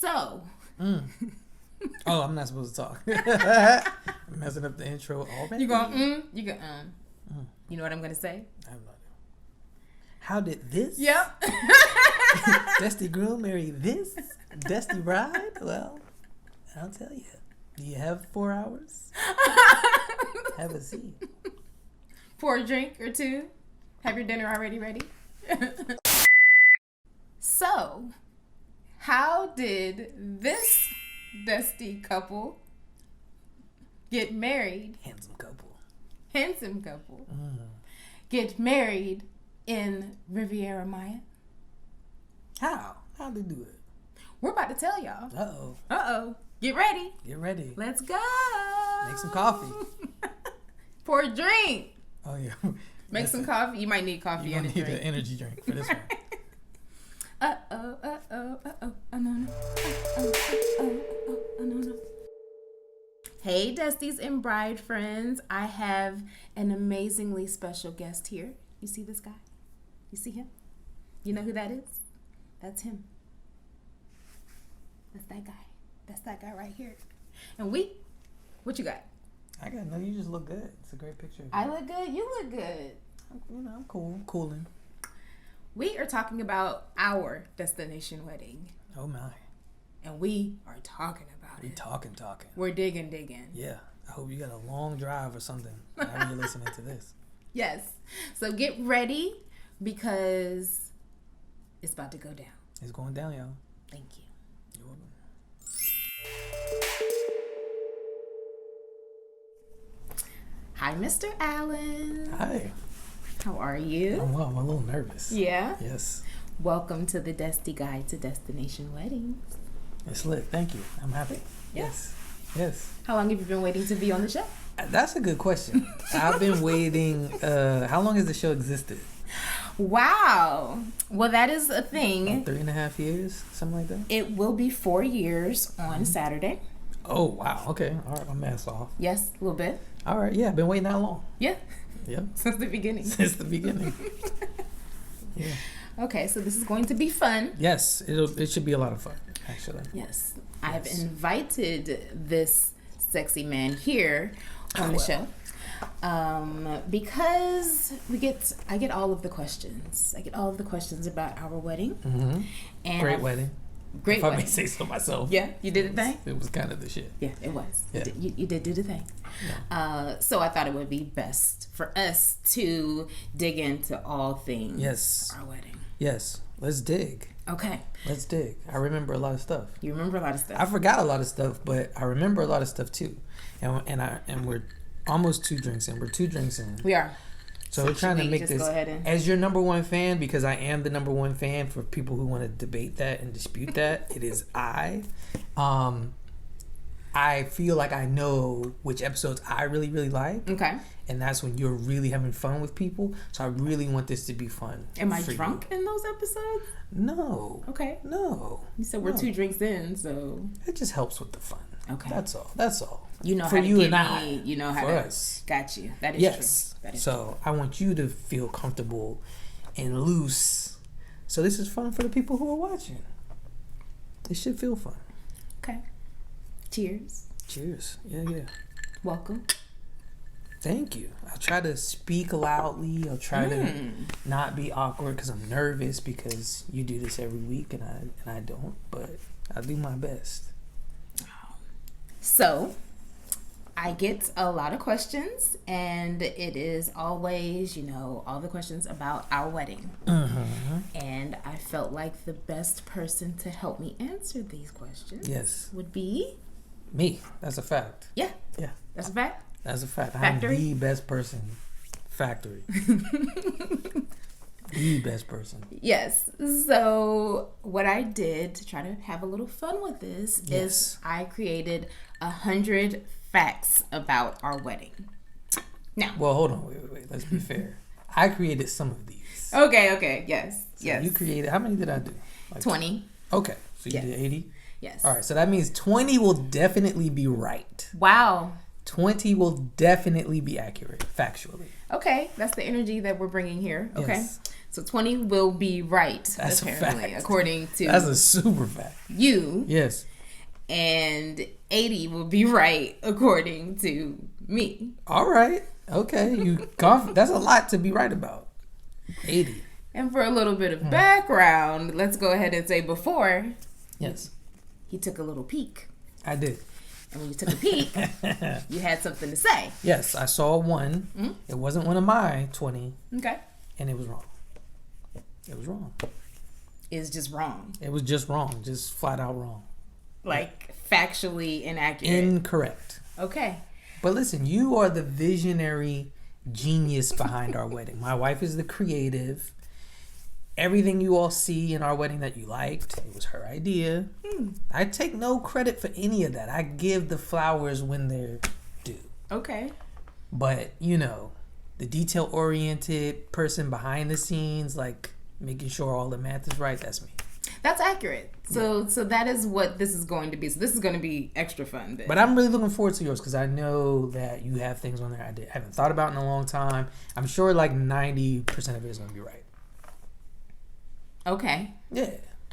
So. Oh, I'm not supposed to talk. I'm messing up the intro already. You go, you go, You know what I'm going to say? I have no idea. How did this? Yep. Dusty groom marry this Dusty bride? Well, I'll tell you. Do you have 4 hours? Have a seat. Pour a drink or two. Have your dinner already ready. So, how did this Dusty couple get married? Handsome couple. Get married in Riviera Maya? How? How'd they do it? We're about to tell y'all. Uh-oh. Get ready. Get ready. Let's go. Make some coffee. Pour a drink. Oh, yeah. Make some coffee. You might need coffee You and a need drink. an energy drink for this one. No. Hey, Dusties and Bride friends. I have an amazingly special guest here. You see this guy? You see him? You know who that is? That's him. That's that guy. That's that guy right here. And what you got? I got no. You just look good. It's a great picture. I look good. You look good. I'm cool. I'm cooling. We are talking about our destination wedding. Oh my. And we are talking about it. We talking. We're digging. Yeah. I hope you got a long drive or something whenever you're listening to this. Yes. So get ready because it's about to go down. It's going down, y'all. Thank you. You're welcome. Hi, Mr. Allen. Hi. How are you? I'm well. I'm a little nervous. Yeah? Yes. Welcome to the Dusty Guide to Destination Weddings. It's lit. Thank you. I'm happy. Yeah. Yes. How long have you been waiting to be on the show? That's a good question. I've been waiting. How long has the show existed? Wow. Well, that is a thing. 3.5 years, something like that. It will be 4 years on Saturday. Oh wow. Okay. All right. My math's off. Yes, a little bit. All right. Yeah. I've been waiting that long. Yeah. Yeah. Since the beginning. Yeah. Okay, so this is going to be fun. Yes. It should be a lot of fun, actually. Yes. I've invited this sexy man here on the show. Because I get all of the questions. I get all of the questions about our wedding. Mm-hmm. And Great wedding. Great if wedding. I may say so myself. Yeah, you did the thing? It was kind of the shit. Yeah, it was. Yeah. You did do the thing. Yeah. So I thought it would be best for us to dig into all things our wedding. Yes. Let's dig. Okay. Let's dig. I remember a lot of stuff. You remember a lot of stuff. I forgot a lot of stuff, but I remember a lot of stuff too. And we're almost 2 drinks in. We're 2 drinks in. We are. So we're trying to make this as your number one fan, because I am the number one fan for people who want to debate that and dispute that. It is I. I feel like I know which episodes I really, really like. Okay. And that's when you're really having fun with people. So I really want this to be fun. Am I drunk in those episodes? No. Okay. No. You said we're 2 drinks in, so it just helps with the fun. Okay. That's all. You know for how to you get and I. me. You know how for to. Us. Got you. That is yes. true. That is so I want you to feel comfortable and loose. So this is fun for the people who are watching. It should feel fun. Okay. Cheers. Cheers. Yeah. Welcome. Thank you. I'll try to speak loudly. I'll try to not be awkward because I'm nervous because you do this every week and I don't. But I'll do my best. So, I get a lot of questions, and it is always, all the questions about our wedding. Mm-hmm. And I felt like the best person to help me answer these questions would be me. That's a fact. Yeah. That's a fact. That's a fact. Factory? I'm the best person. Factory. The best person. Yes. So what I did to try to have a little fun with this is I created 100 facts about our wedding. Now. Well, hold on. Wait. Let's be fair. I created some of these. Okay. Yes. So you created, how many did I do? Like 20. Okay. So you did 80? Yes. All right. So that means 20 will definitely be right. Wow. 20 will definitely be accurate, factually. Okay. That's the energy that we're bringing here. Okay. Yes. So 20 will be right, That's apparently, a fact. according to That's a super fact. you. Yes. And 80 will be right, according to me. All right. Okay. That's a lot to be right about. 80. And for a little bit of background, let's go ahead and say before. Yes. He took a little peek. I did. And when you took a peek, you had something to say. Yes, I saw one. Mm-hmm. It wasn't one of my 20. Okay. And it was wrong. It was wrong. It's just wrong. It was just wrong. Just flat out wrong. Like factually inaccurate. Incorrect. Okay. But listen, you are the visionary genius behind our wedding. My wife is the creative. Everything you all see in our wedding that you liked, it was her idea. I take no credit for any of that. I give the flowers when they're due. Okay. But, you know, the detail-oriented person behind the scenes, like making sure all the math is right, that's me. That's accurate. So that is what this is going to be. So this is going to be extra fun then. But I'm really looking forward to yours because I know that you have things on there I haven't thought about in a long time. I'm sure like 90% of it is going to be right. Okay. Yeah.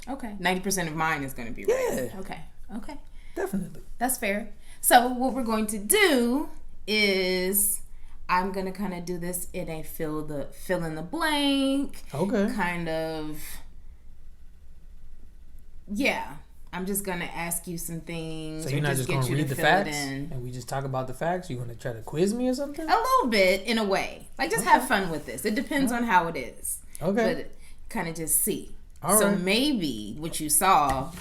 Okay. 90% of mine is going to be right. Yeah. Okay. Okay. Definitely. That's fair. So what we're going to do is I'm going to kind of do this in a fill in the blank. Okay. Kind of. Yeah. I'm just going to ask you some things. So you're not just going to read the fill facts and we just talk about the facts? You're going to try to quiz me or something? A little bit, in a way. Like, just have fun with this. It depends on how it is. Okay. But kind of just see. All so right. maybe what you saw.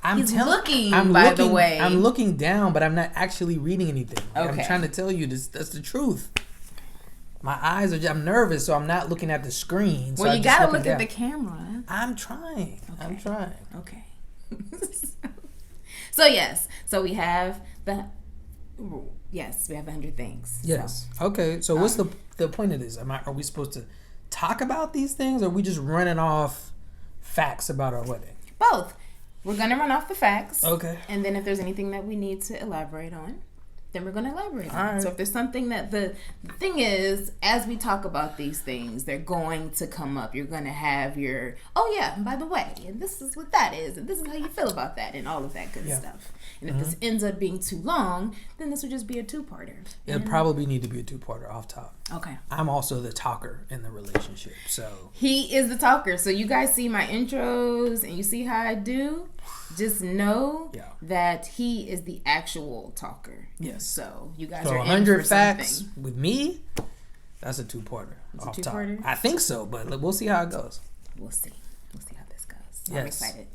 I'm looking, the way. I'm looking down, but I'm not actually reading anything. Like, Okay. I'm trying to tell you this. That's the truth. My eyes are. I'm nervous, so I'm not looking at the screen. So well, you gotta look at the camera. I'm trying. Okay. I'm trying. Okay. So yes. So we have the. Yes, we have 100 things. Yes. So. Okay. So what's the point of this? Are we supposed to talk about these things, or are we just running off facts about our wedding? Both. We're going to run off the facts. Okay. And then if there's anything that we need to elaborate on, then we're going to elaborate on it. Right. So if there's something that the thing is, as we talk about these things, they're going to come up. You're going to have your, oh yeah, and by the way, and this is what that is, and this is how you feel about that, and all of that good stuff. And if this ends up being too long, then this would just be a two-parter. It'll probably need to be a two-parter off top. Okay. I'm also the talker in the relationship, so. He is the talker. So you guys see my intros and you see how I do. Just know that he is the actual talker. Yes. So you guys So are 100 in for facts something. with me. That's a two-parter. It's off a two-parter? top. I think so, but we'll see how it goes. We'll see. We'll see how this goes. Yes. I'm excited.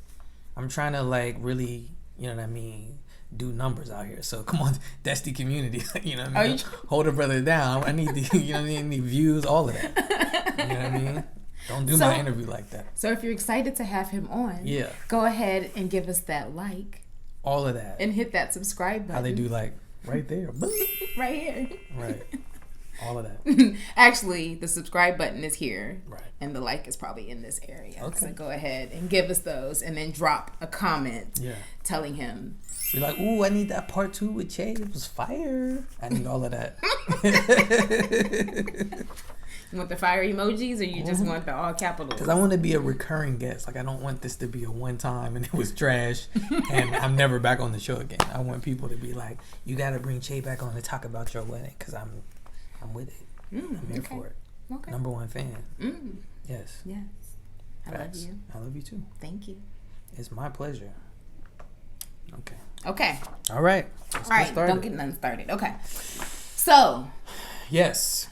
I'm trying to like really, you know what I mean, do numbers out here. So come on, DESTI community, you know what I mean? Hold a brother down. I need the, you know what I mean, I need views, all of that. You know what I mean? Don't do my interview like that. So if you're excited to have him on, go ahead and give us that like. All of that. And hit that subscribe button. How they do like right there. Right here. Right. All of that. Actually, the subscribe button is here. Right. And the like is probably in this area. Okay. So go ahead and give us those and then drop a comment telling him. Be like, ooh, I need that part 2 with Che. It was fire. I need all of that. You want the fire emojis or you just want the all capitals? Because I want to be a recurring guest. Like, I don't want this to be a one time and it was trash and I'm never back on the show again. I want people to be like, you got to bring Che back on to talk about your wedding because I'm with it. I'm here for it. Okay. Number one fan. Yes. Yes. I love you. I love you too. Thank you. It's my pleasure. Okay. All right. All right. Don't get none started. Okay. So. Yes.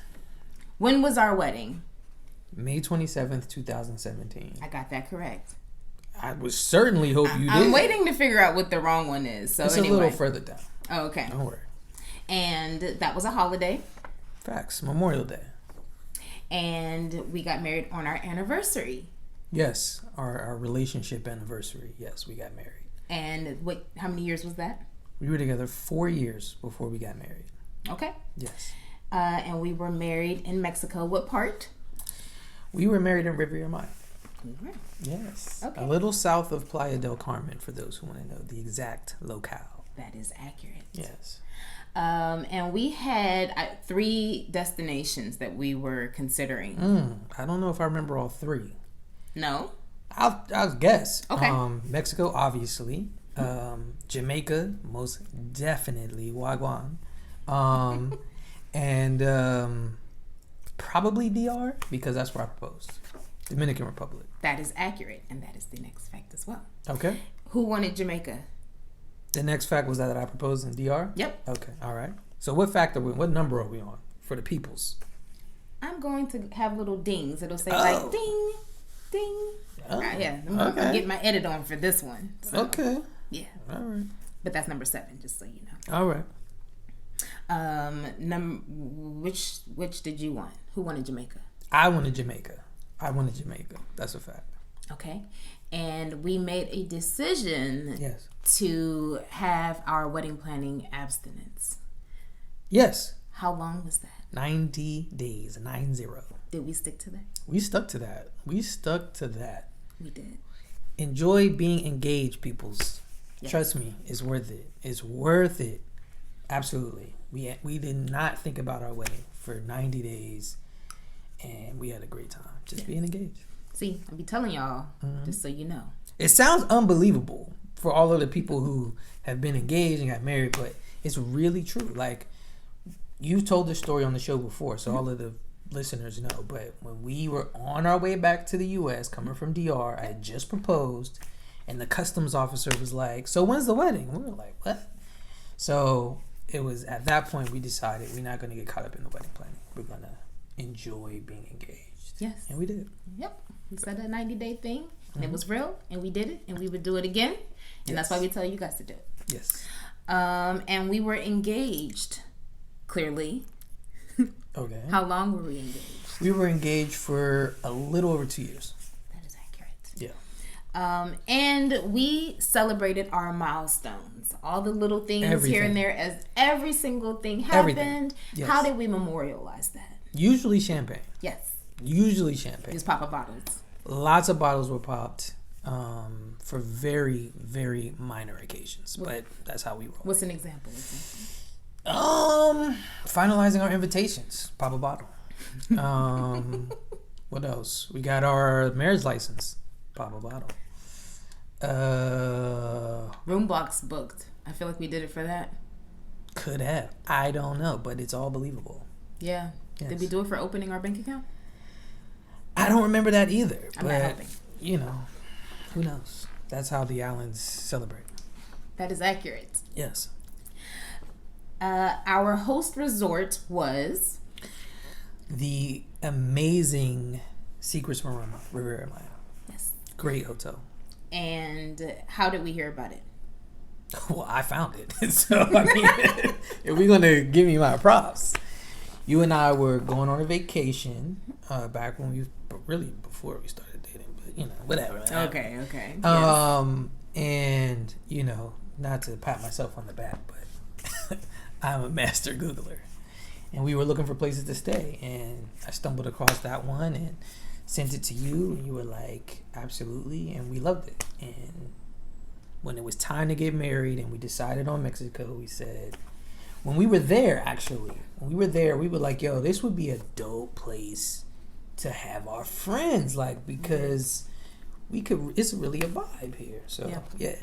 When was our wedding? May 27th, 2017. I got that correct. I would certainly hope you did. I'm waiting to figure out what the wrong one is. So it's a little further down. Oh, okay. Don't worry. And that was a holiday. Facts. Memorial Day. And we got married on our anniversary. Yes. Our relationship anniversary. Yes, we got married. And how many years was that? We were together 4 years before we got married. Okay. Yes. And we were married in Mexico. What part? We were married in Riviera Maya. Mm-hmm. Yes. Okay. A little south of Playa del Carmen, for those who want to know the exact locale. That is accurate. Yes. And we had 3 destinations that we were considering. I don't know if I remember all 3. No? I'll guess. Okay. Mexico, obviously. Jamaica, most definitely. Wagwan. And probably DR, because that's where I proposed. Dominican Republic. That is accurate, and that is the next fact as well. Okay. Who wanted Jamaica? The next fact was that I proposed in DR? Yep. Okay, all right. So what number are we on for the peoples? I'm going to have little dings. It'll say like ding, ding. Oh, yeah, I'm getting my edit on for this one. So, okay. Yeah. All right. But that's number 7, just so you know. All right. Which did you want? Who wanted Jamaica? I wanted Jamaica. That's a fact. Okay. And we made a decision Yes. to have our wedding planning abstinence. Yes. How long was that? 90 days, 90. Did we stick to that? We stuck to that. We did. Enjoy being engaged, peoples. Yes. Trust me, it's worth it. It's worth it. Absolutely. We did not think about our wedding for 90 days, and we had a great time just being engaged. See, I'll be telling y'all, just so you know. It sounds unbelievable for all of the people who have been engaged and got married, but it's really true. Like, you've told this story on the show before, so all of the listeners know. But when we were on our way back to the U.S., coming from DR, I had just proposed, and the customs officer was like, "So when's the wedding?" We were like, "What?" So it was at that point we decided we're not going to get caught up in the wedding planning. We're going to enjoy being engaged. Yes. And we did. Yep. We said a 90-day thing, and it was real, and we did it, and we would do it again. And that's why we tell you guys to do it. Yes. And we were engaged, clearly. Okay. How long were we engaged? We were engaged for a little over 2 years. That is accurate. Yeah. And we celebrated our milestones. All the little things here and there, as every single thing happened. Yes. How did we memorialize that? Usually champagne. Yes. Usually champagne. Just pop up bottles. Lots of bottles were popped for very, very minor occasions. But that's how we roll. What's an example? Finalizing our invitations. Pop a bottle. What else? We got our marriage license. Pop a bottle. Room blocks booked. I feel like we did it for that. Could have. I don't know, but it's all believable. Yeah. Yes. Did we do it for opening our bank account? I don't remember that either. I'm not hoping. You know, who knows? That's how the Allens celebrate. That is accurate. Yes. Our host resort was the amazing Secrets Maroma, Riviera Maya. Yes. Great hotel. And how did we hear about it? Well, I found it. So, I mean, if we're going to give me my props, you and I were going on a vacation back when really before we started dating, but, you know, whatever. Okay. And, you know, not to pat myself on the back, but I'm a master Googler. And we were looking for places to stay, and I stumbled across that one and sent it to you, and you were like, absolutely, and we loved it. And when it was time to get married and we decided on Mexico, we said, when we were there, we were like, yo, this would be a dope place to have our friends, like, because it's really a vibe here. So, yeah.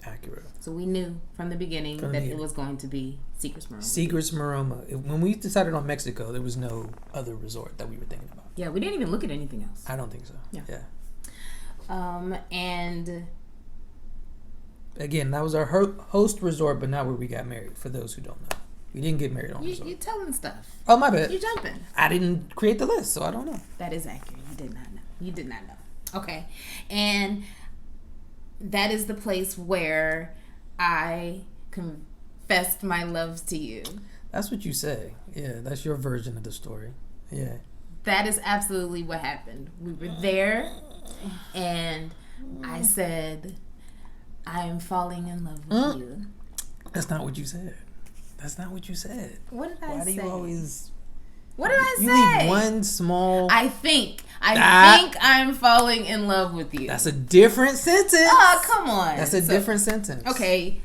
Accurate. So we knew from the beginning that it was going to be Secrets Maroma. Secrets Maroma. When we decided on Mexico, there was no other resort that we were thinking about. Yeah, we didn't even look at anything else. I don't think so. Yeah. And again, that was our host resort, but not where we got married. For those who don't know, we didn't get married on resort. You telling stuff. Oh, my bad. You jumping. I didn't create the list, so I don't know. That is accurate. You did not know. Okay, and that is the place where I confessed my love to you. That's what you say. Yeah, that's your version of the story. Yeah. That is absolutely what happened. We were there, and I said, I am falling in love with you. That's not what you said. What did I say? Why do you always... What did I say? You leave one small... I think I'm falling in love with you. That's a different sentence. Oh, come on. That's a different sentence. Okay.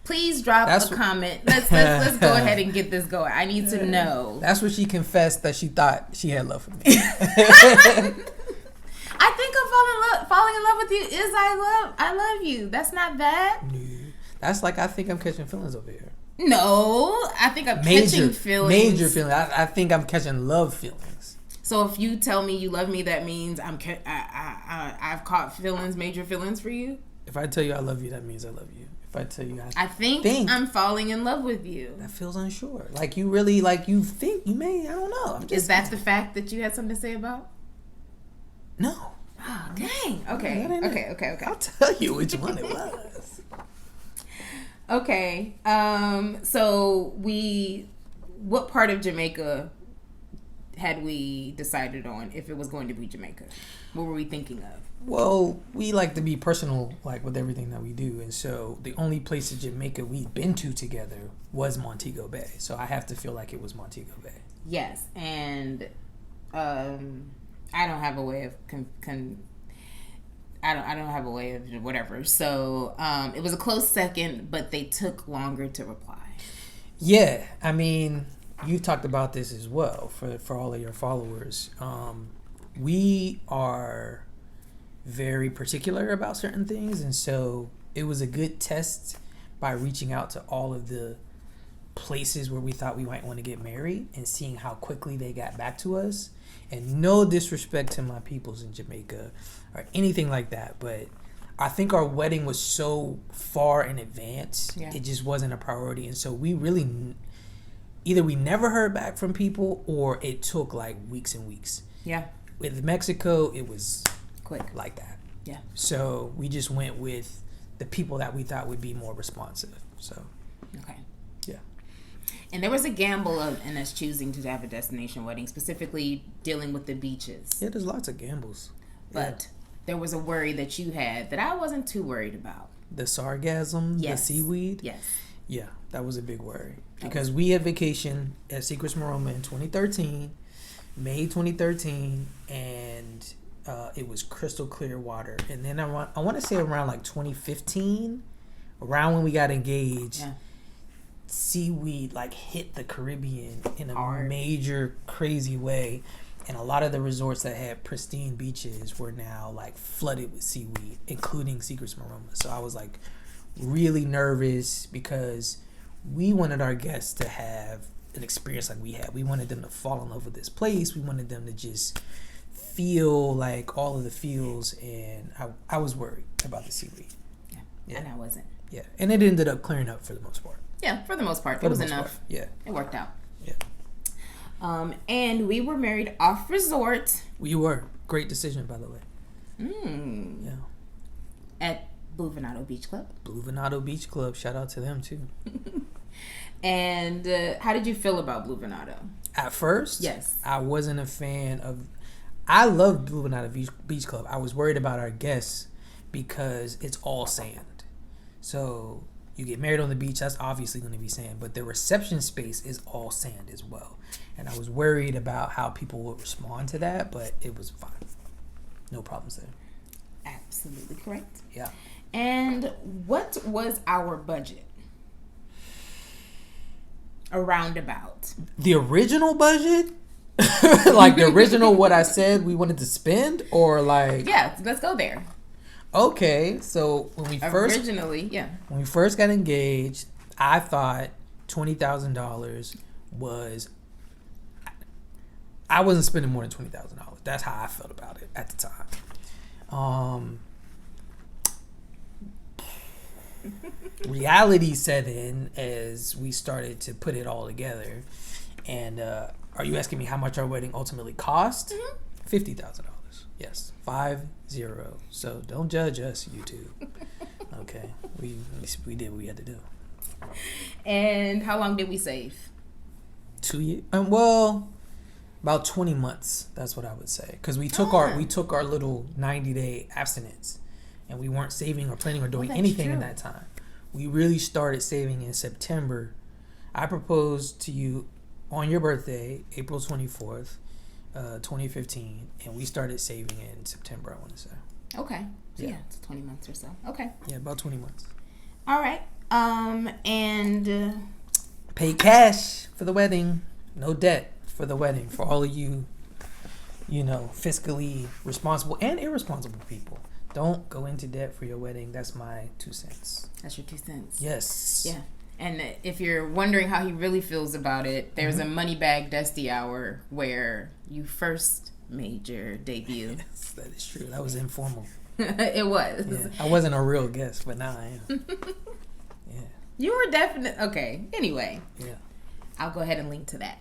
Please drop a comment. Let's go ahead and get this going. I need to know. That's what she confessed, that she thought she had love for me. I think I'm falling in love with you is I love you. That's not bad. No. That's like I think I'm catching feelings over here. No, I think I'm catching feelings. Major feelings. I think I'm catching love feelings. So if you tell me you love me, that means I've caught major feelings for you. If I tell you I love you, that means I love you. If I tell you I think I'm falling in love with you. That feels unsure. Like you really, like you think you may. I don't know. Is that the fact that you had something to say about? No. Oh, dang. Okay. I'll tell you which one it was. Okay. So what part of Jamaica had we decided on if it was going to be Jamaica? What were we thinking of? Well, we like to be personal, like with everything that we do, and so the only place in Jamaica we've been to together was Montego Bay. So I have to feel like it was Montego Bay. Yes, and I don't have a way of I don't have a way of whatever. So it was a close second, but they took longer to reply. Yeah, I mean, you talked about this as well for all of your followers. We are very particular about certain things, and so it was a good test by reaching out to all of the places where we thought we might want to get married and seeing how quickly they got back to us. And no disrespect to my peoples in Jamaica or anything like that, but I think our wedding was so far in advance, it just wasn't a priority. And so we really either we never heard back from people or it took like weeks and weeks. Yeah. With Mexico, it was quick like that. Yeah. So we just went with the people that we thought would be more responsive. So. Okay. Yeah. And there was a gamble in us choosing to have a destination wedding, specifically dealing with the beaches. Yeah, there's lots of gambles. But there was a worry that you had that I wasn't too worried about. The sargassum, the seaweed. Yes. Yeah, that was a big worry. Because we had vacation at Secrets Maroma in 2013, May 2013, and it was crystal clear water. And then I want to say around like 2015, around when we got engaged, seaweed like hit the Caribbean in a major crazy way. And a lot of the resorts that had pristine beaches were now like flooded with seaweed, including Secrets Maroma. So I was like really nervous because we wanted our guests to have an experience like we had. We wanted them to fall in love with this place. We wanted them to just feel like all of the feels, and I was worried about the seaweed. Yeah. And I wasn't. Yeah, and it ended up clearing up for the most part. Yeah, for the most part. It was enough. Yeah. It worked out. Yeah. And we were married off resort. We were. Great decision, by the way. Yeah. At Blue Venado Beach Club. Blue Venado Beach Club. Shout out to them, too. And how did you feel about Blue Venado? At first? Yes. I wasn't a fan of... I love Blue Venado Beach Club. I was worried about our guests because it's all sand. So you get married on the beach, that's obviously going to be sand. But the reception space is all sand as well. And I was worried about how people would respond to that, but it was fine. No problems there. Absolutely correct. Yeah. And what was our budget? Around about. The original budget? Like the original what I said we wanted to spend, or like... Yeah, let's go there. Okay, so when we first... Originally, yeah. When we first got engaged, I thought $20,000 was... I wasn't spending more than $20,000. That's how I felt about it at the time. Reality set in as we started to put it all together. And are you asking me how much our wedding ultimately cost? Mm-hmm. $50,000. Yes, 50. So don't judge us, you two. Okay, we did what we had to do. And how long did we save? 2 years. Well, about 20 months. That's what I would say. Because we took our little 90-day abstinence, and we weren't saving or planning or doing anything in that time. We really started saving in September. I proposed to you on your birthday, April 24th, 2015, and we started saving in September, I want to say. Okay. So yeah, it's 20 months or so. Okay. Yeah, about 20 months. All right. And pay cash for the wedding. No debt for the wedding. For all of you, fiscally responsible and irresponsible people. Don't go into debt for your wedding. That's my 2 cents. That's your 2 cents. Yes. Yeah. And if you're wondering how he really feels about it, there's a money bag Dusty hour where you first made your debut. Yes, that is true. That was informal. It was. Yeah. I wasn't a real guest, but now I am. Yeah. You were definitely okay. Anyway. Yeah. I'll go ahead and link to that.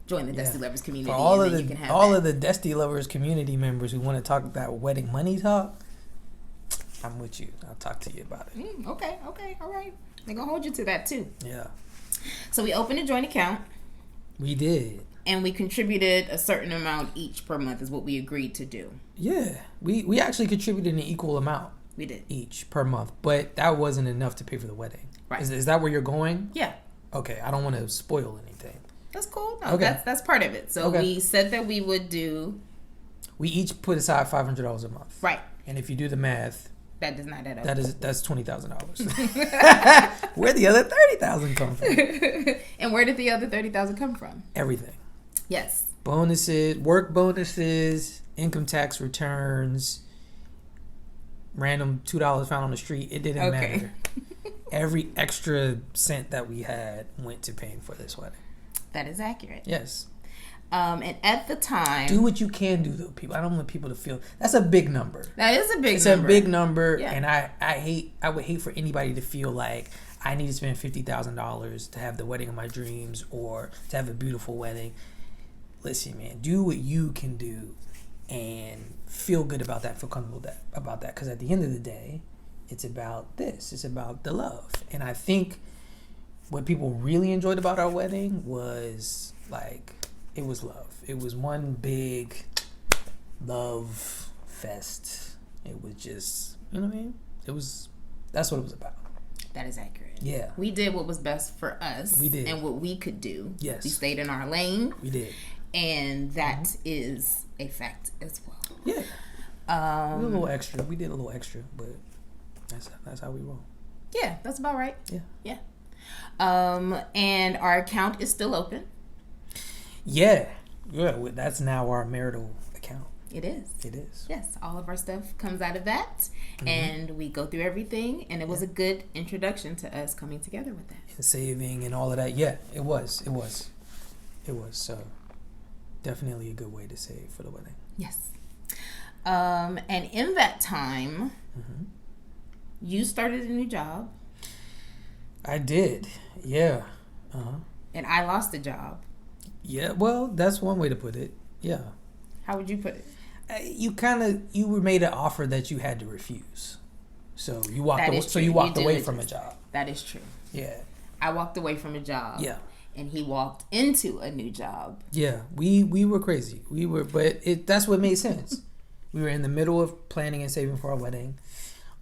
Join the Dusty Lovers community. For all and of you can have all of the Dusty Lovers community members who want to talk about wedding money talk, I'm with you. I'll talk to you about it. Okay. All right. They're gonna hold you to that too. Yeah. So we opened a joint account. We did. And we contributed a certain amount each per month is what we agreed to do. Yeah. We actually contributed an equal amount. We did. Each per month. But that wasn't enough to pay for the wedding. Right. Is that where you're going? Yeah. Okay. I don't want to spoil anything. That's cool. No, okay. That's part of it. So we said that we would do. We each put aside $500 a month. Right. And if you do the math, that does not add up. That's $20,000. Where the other $30,000 come from? And where did the other $30,000 come from? Everything. Yes. Bonuses, work bonuses, income tax returns, random $2 found on the street. It didn't matter. Every extra cent that we had went to paying for this wedding. That is accurate. Yes. And at the time, do what you can do, though, people. I don't want people to feel that's a big number. That is a big number. It's a big number, yeah. And I would hate for anybody to feel like I need to spend $50,000 to have the wedding of my dreams or to have a beautiful wedding. Listen, man, do what you can do and feel good about that, feel comfortable about that. Because at the end of the day, it's about this. It's about the love. And I think what people really enjoyed about our wedding was like, it was love. It was one big love fest. It was just, you know what I mean? That's what it was about. That is accurate. Yeah. We did what was best for us. We did. And what we could do. Yes. We stayed in our lane. We did. And that is a fact as well. Yeah. We did a little extra. But that's how we roll. Yeah, that's about right. Yeah. Yeah. And our account is still open. Yeah. That's now our marital account. It is. It is. Yes, all of our stuff comes out of that, and we go through everything, and it was a good introduction to us coming together with that. And saving and all of that. Yeah, it was. So definitely a good way to save for the wedding. Yes. And in that time, you started a new job. I did. Yeah. And I lost a job. Yeah, well, that's one way to put it. Yeah. How would you put it? You were made an offer that you had to refuse. So you walked away from a job. That is true. Yeah. I walked away from a job. Yeah. And he walked into a new job. Yeah. We were crazy. That's what made sense. We were in the middle of planning and saving for our wedding.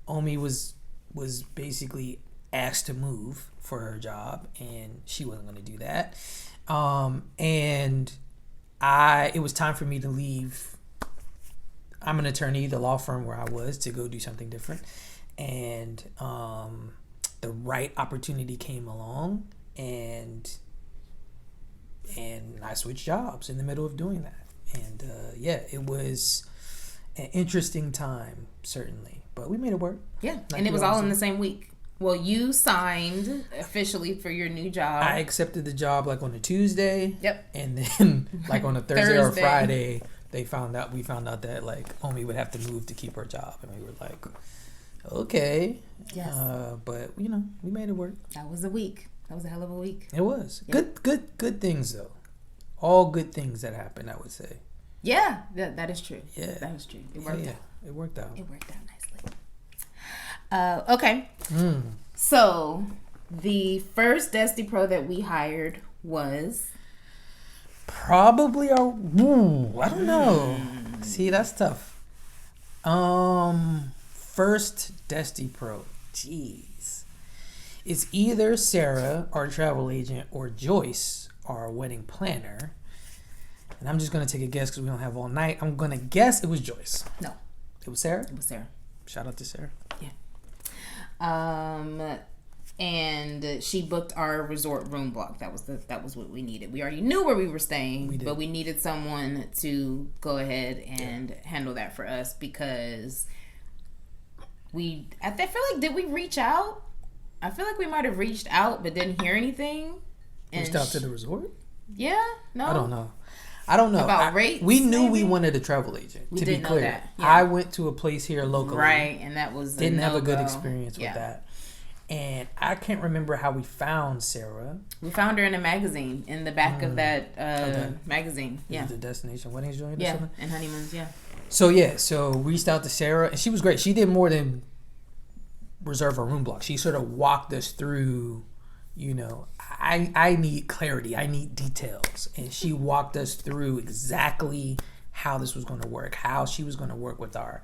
Omi was basically asked to move for her job, and she wasn't going to do that. And it was time for me to leave. I'm an attorney, the law firm where I was, to go do something different. And the right opportunity came along, and I switched jobs in the middle of doing that. And it was an interesting time, certainly, but we made it work. Yeah, and it was all in the same week. Well, you signed officially for your new job. I accepted the job like on a Tuesday. Yep. And then like on a Thursday or Friday, we found out that like Omi would have to move to keep her job, and we were like, okay. Yes. But we made it work. That was a week. That was a hell of a week. It was. Yep. Good things though. All good things that happened, I would say. Yeah, that is true. Yeah. That is true. It worked out. It worked out. It worked out nicely. Okay. So the first DESTI Pro that we hired was probably I don't know. See, that's tough. First DESTI Pro. Jeez. It's either Sarah, our travel agent, or Joyce, our wedding planner. And I'm just going to take a guess because we don't have all night. I'm going to guess it was Joyce. No. It was Sarah? It was Sarah. Shout out to Sarah. Yeah. And she booked our resort room block. That was what we needed. We already knew where we were staying, but we needed someone to go ahead and handle that for us because I feel like, did we reach out? I feel like we might have reached out but didn't hear anything. Reached out to the resort? Yeah? No? I don't know. About rates? We knew maybe? we wanted a travel agent. We to did be clear, know that. Yeah. I went to a place here locally, right, and that was didn't have a good experience with that. And I can't remember how we found Sarah. We found her in a magazine in the back of that magazine. Yeah, the Destination Weddings joint. Yeah, and honeymoons. Yeah. So reached out to Sarah, and she was great. She did more than reserve a room block. She sort of walked us through. You know, I need clarity. I need details. And she walked us through exactly how this was going to work, how she was going to work with our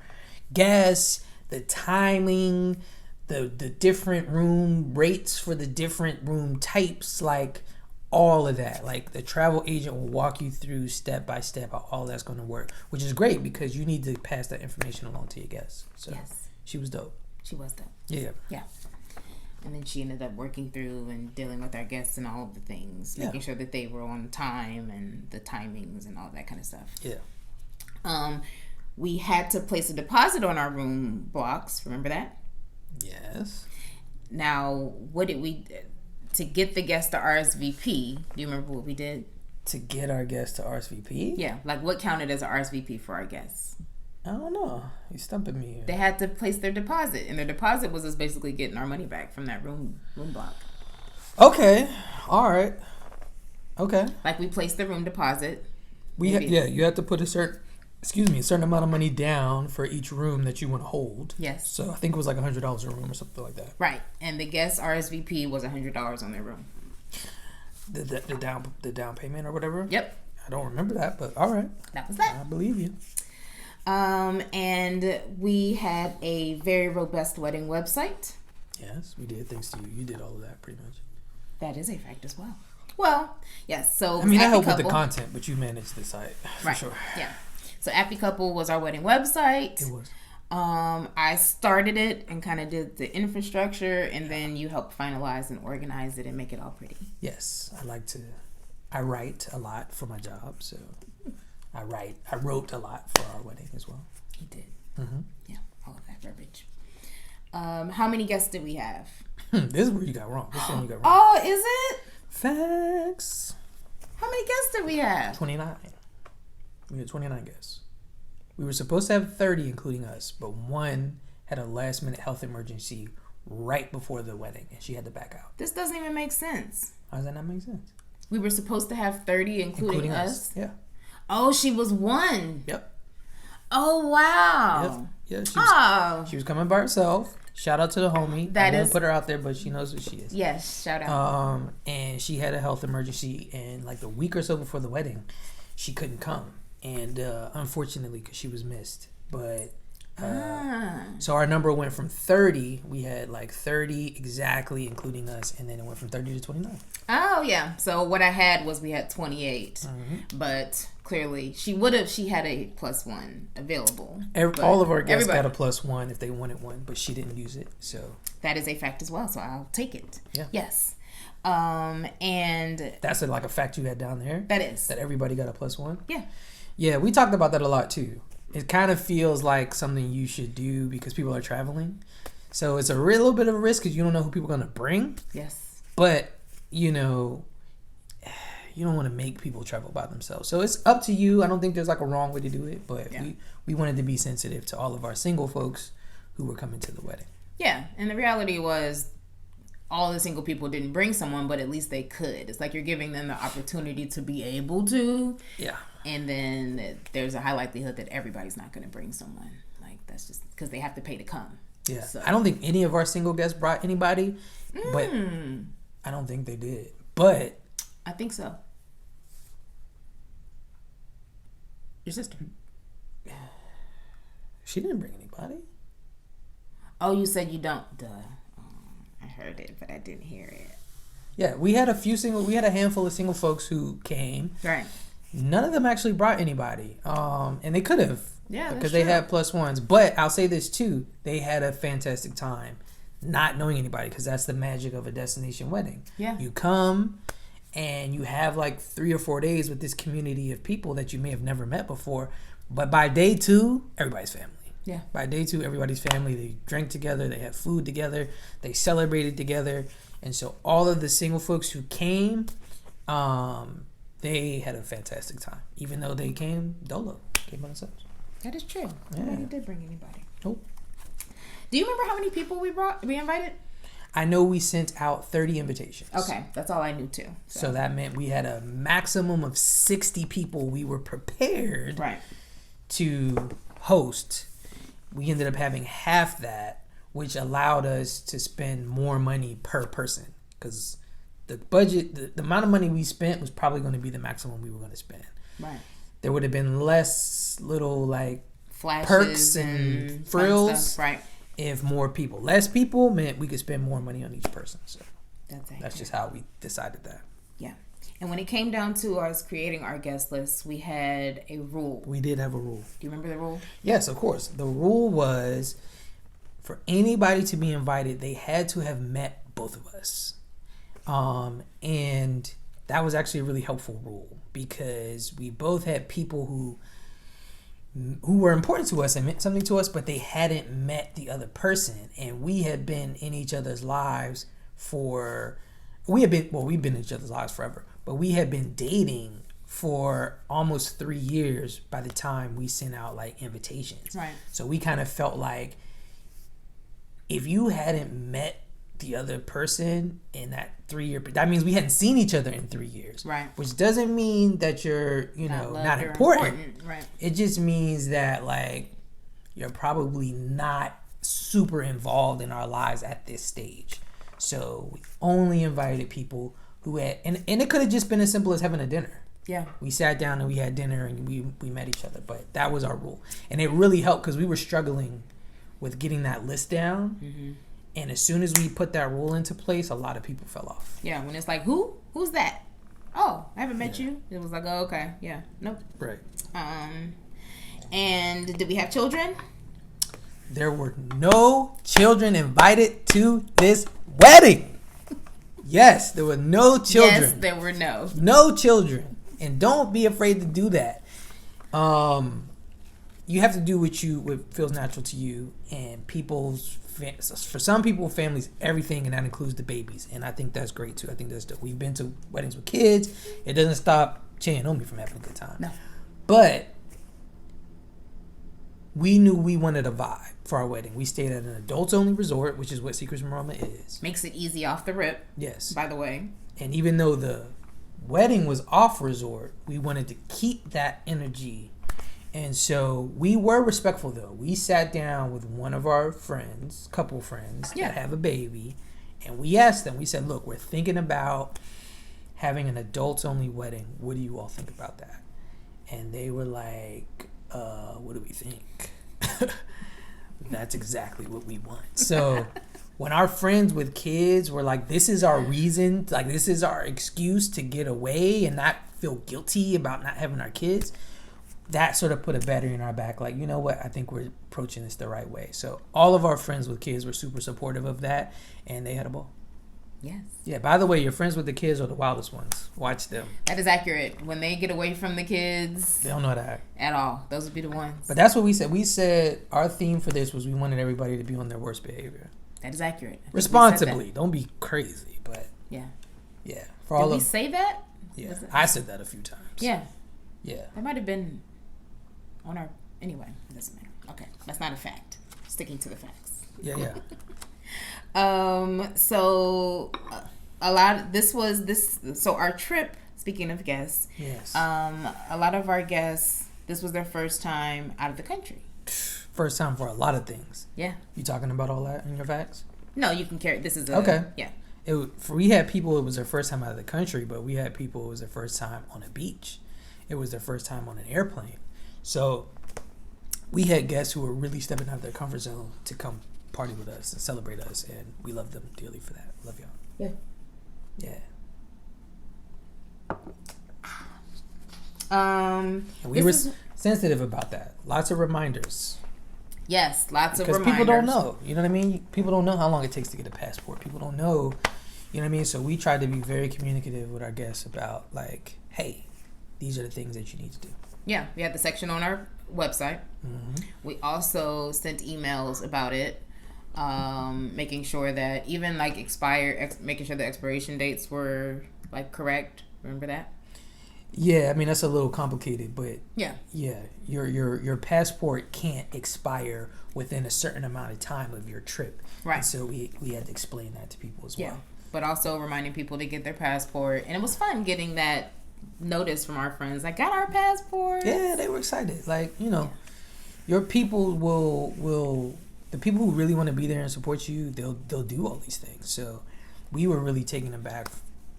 guests, the timing, the different room rates for the different room types, like all of that. Like the travel agent will walk you through step by step how all that's going to work, which is great because you need to pass that information along to your guests. So yes. She was dope. She was dope. Yeah. Yeah. And then she ended up working through and dealing with our guests and all of the things, making sure that they were on time and the timings and all that kind of stuff. Yeah. We had to place a deposit on our room blocks. Remember that? Yes. Now, what did we to get the guests to RSVP? Do you remember what we did? To get our guests to RSVP? Yeah. Like what counted as an RSVP for our guests? I don't know. You're stumping me here. They had to place their deposit, and their deposit was us basically getting our money back from that room block. Okay. All right. Okay. Like we placed the room deposit. You have to put a certain amount of money down for each room that you want to hold. Yes. So I think it was like $100 a room or something like that. Right. And the guest RSVP was $100 on their room. The down payment or whatever? Yep. I don't remember that, but all right. That was that. I believe you. And we had a very robust wedding website. Yes, we did. Thanks to you. You did all of that pretty much. That is a fact as well. Well, yes. So I mean, I helped with the content, but you managed the site for sure. Yeah. So Happy Couple was our wedding website. It was. I started it and kind of did the infrastructure, and then you helped finalize and organize it and make it all pretty. Yes, I write a lot for my job, so I wrote a lot for our wedding as well. He did. Mm-hmm. Yeah, all of that verbiage. How many guests did we have? This is where you got wrong. This one you got wrong. Oh, is it? Facts. How many guests did we have? 29. We had 29 guests. We were supposed to have 30, including us, but one had a last-minute health emergency right before the wedding, and she had to back out. This doesn't even make sense. How does that not make sense? We were supposed to have 30, including us? Yeah. Oh, she was one. Yep. Oh, wow. Yep. Yeah, she was coming by herself. Shout out to the homie. I won't put her out there, but she knows who she is. Yes, shout out. And she had a health emergency, and like the week or so before the wedding, she couldn't come. And unfortunately, because she was missed. But so our number went from 30. We had like 30 exactly, including us, and then it went from 30 to 29. Oh yeah. So what I had was we had 28, but clearly she had a +1 available. All of our guests got a +1 if they wanted one, but she didn't use it. So that is a fact as well. So I'll take it. Yeah. Yes. And that's like a fact you had down there. That is that everybody got a +1. Yeah. Yeah, we talked about that a lot too. It kind of feels like something you should do because people are traveling. So it's a little bit of a risk because you don't know who people are going to bring. Yes. But, you don't want to make people travel by themselves. So it's up to you. I don't think there's like a wrong way to do it. But we wanted to be sensitive to all of our single folks who were coming to the wedding. Yeah. And the reality was all the single people didn't bring someone, but at least they could. It's like you're giving them the opportunity to be able to. Yeah. And then there's a high likelihood that everybody's not going to bring someone. Like, that's just because they have to pay to come. Yeah. So. I don't think any of our single guests brought anybody, but I don't think they did. But I think so. Your sister. She didn't bring anybody. Oh, you said you don't. Duh. I heard it, but I didn't hear it. Yeah, we had a handful of single folks who came. Right. None of them actually brought anybody. And they could have. Yeah, because they had plus ones. But I'll say this too: they had a fantastic time, not knowing anybody, because that's the magic of a destination wedding. Yeah. You come and you have like 3 or 4 days with this community of people that you may have never met before. But by day 2, everybody's family. Yeah. By day 2, everybody's family. They drank together. They had food together. They celebrated together. And so all of the single folks who came, they had a fantastic time. Even though they came dolo, came by themselves. That is true. Yeah. Nobody did bring anybody. Nope. Do you remember how many people we invited? I know we sent out 30 invitations. Okay, that's all I knew too. So that meant we had a maximum of 60 people we were prepared to host. We ended up having half that, which allowed us to spend more money per person, because the budget, the amount of money we spent was probably going to be the maximum we were going to spend. Right. There would have been less little like flashes perks and frills, right? If more people. Less people meant we could spend more money on each person. So that's just how we decided that. Yeah. And when it came down to us creating our guest list, we had a rule. We did have a rule. Do you remember the rule? Yes, of course. The rule was for anybody to be invited, they had to have met both of us. And that was actually a really helpful rule, because we both had people who were important to us and meant something to us, but they hadn't met the other person. And we had been in each other's lives we've been in each other's lives forever, but we had been dating for almost 3 years by the time we sent out like invitations. Right. So we kind of felt like if you hadn't met the other person in that 3 year, that means we hadn't seen each other in 3 years. Right. Which doesn't mean that you're, not important. Right. It just means that like you're probably not super involved in our lives at this stage. So we only invited people who had, and it could have just been as simple as having a dinner. Yeah. We sat down and we had dinner and we met each other, but that was our rule. And it really helped because we were struggling with getting that list down. Mm-hmm. And as soon as we put that rule into place, a lot of people fell off. Yeah, when it's like, who's that? Oh, I haven't met you. It was like, oh, okay, yeah, nope. Right. And did we have children? There were no children invited to this wedding. Yes, there were no children. Yes, there were no children. And don't be afraid to do that. You have to do what feels natural to you, and for some people, families, everything, and that includes the babies. And I think that's great too. I think that's we've been to weddings with kids. It doesn't stop Che and Omi from having a good time. No. But we knew we wanted a vibe for our wedding. We stayed at an adults-only resort, which is what Secrets from Roma is. Makes it easy off the rip. Yes. By the way. And even though the wedding was off resort, we wanted to keep that energy. And so we were respectful, though. We sat down with one of our friends, couple friends, that have a baby, and we asked them, we said, look, we're thinking about having an adults-only wedding. What do you all think about that? And they were like, what do we think? That's exactly what we want. So when our friends with kids were like, this is our reason, like this is our excuse to get away and not feel guilty about not having our kids, that sort of put a battery in our back. Like, you know what? I think we're approaching this the right way. So all of our friends with kids were super supportive of that, and they had a ball. Yes. Yeah, by the way, your friends with the kids are the wildest ones. Watch them. That is accurate. When they get away from the kids, they don't know how to act at all. Those would be the ones. But that's what we said. We said our theme for this was we wanted everybody to be on their worst behavior. That is accurate. Responsibly. Don't be crazy, but yeah. Yeah. Did we say that? Yeah. I said that a few times. Yeah. Yeah. That might have been on our... Anyway, it doesn't matter. Okay. That's not a fact. Sticking to the facts. Yeah, yeah. So a lot. So our trip. Speaking of guests, yes. A lot of our guests. This was their first time out of the country. First time for a lot of things. Yeah. You talking about all that in your facts? No, you can carry. This is okay. Yeah. We had people. It was their first time out of the country, but we had people. It was their first time on a beach. It was their first time on an airplane. So we had guests who were really stepping out of their comfort zone to come party with us and celebrate us, and we love them dearly for that. Love y'all. Yeah. Yeah. And we were sensitive about that. Lots of reminders. Yes, lots of reminders. Because people don't know. You know what I mean? People don't know how long it takes to get a passport. People don't know. You know what I mean? So we tried to be very communicative with our guests about, like, hey, these are the things that you need to do. Yeah, we had the section on our website. Mm-hmm. We also sent emails about it, making sure that even like making sure the expiration dates were like correct. Remember that? Yeah, I mean that's a little complicated, but yeah, your passport can't expire within a certain amount of time of your trip, right? And so we had to explain that to people as well. But also reminding people to get their passport, and it was fun getting that notice from our friends. Like, got our passport. Yeah, they were excited. Like, you know, your people will the people who really want to be there and support you, they'll do all these things. So we were really taken aback,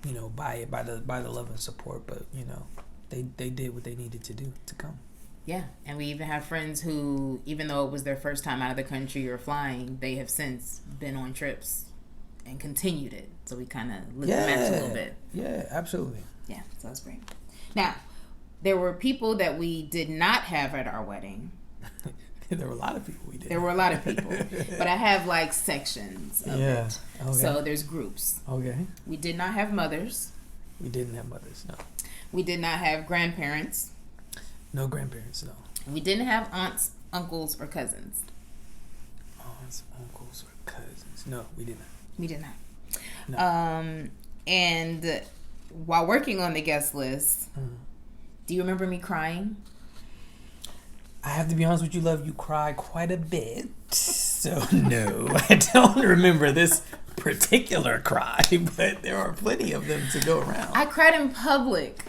you know, by the love and support. But you know, they did what they needed to do to come. Yeah, and we even have friends who, even though it was their first time out of the country or flying, they have since been on trips and continued it. So we kind of lit the match a little bit. Yeah, absolutely. Yeah, so that's great. Now, there were people that we did not have at our wedding. There were a lot of people we did. There were a lot of people. But I have like sections of it. Okay. So there's groups. Okay. We did not have mothers. We didn't have mothers, no. We did not have grandparents. No grandparents, no. We didn't have aunts, uncles, or cousins. Aunts, uncles, or cousins. No, we did not. We did not. No. And while working on the guest list, do you remember me crying? I have to be honest with you, love. You cry quite a bit. So, no, I don't remember this particular cry, but there are plenty of them to go around. I cried in public.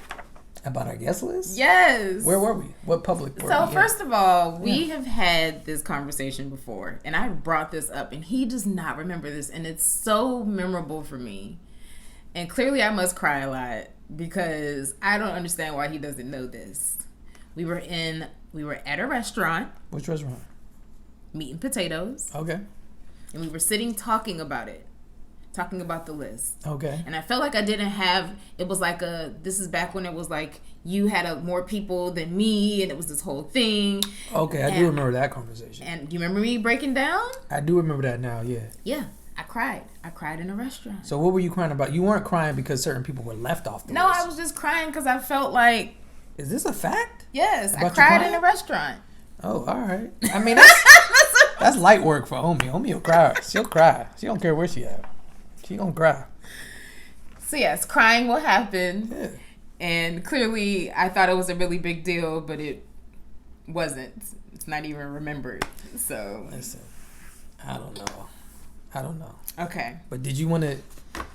About our guest list? Yes. Where were we? What public were we? So, first of all, we have had this conversation before, and I brought this up, and he does not remember this, and it's so memorable for me. And clearly I must cry a lot because I don't understand why he doesn't know this. We were at a restaurant. Which restaurant? Meat and Potatoes. Okay. And we were sitting talking about it. Talking about the list. Okay. And I felt like I didn't have, it was like this is back when it was like you had more people than me and it was this whole thing. Okay, I do remember that conversation. And do you remember me breaking down? I do remember that now, yeah. Yeah. I cried. I cried in a restaurant. So what were you crying about? You weren't crying because certain people were left off the list. No, I was just crying because I felt like... Is this a fact? Yes, I cried in a restaurant. Oh, all right. I mean, that's light work for Homie. Homie will cry. She'll cry. She don't care where she at. She gonna cry. So yes, crying will happen. Yeah. And clearly I thought it was a really big deal, but it wasn't. It's not even remembered. So listen, I don't know. Okay. But did you want to?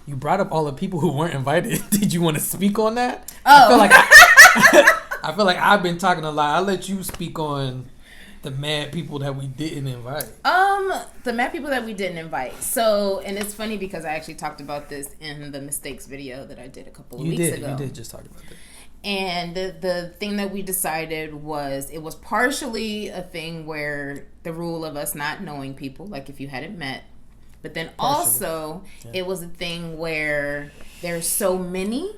You brought up all the people who weren't invited. Did you want to speak on that? Oh. I feel like I've been talking a lot. I'll let you speak on the mad people that we didn't invite. The mad people that we didn't invite. So, and it's funny because I actually talked about this in the mistakes video that I did a couple of weeks ago. You did just talk about that. And the thing that we decided was, it was partially a thing where the rule of us not knowing people, like if you hadn't met, but then also it was a thing where there's so many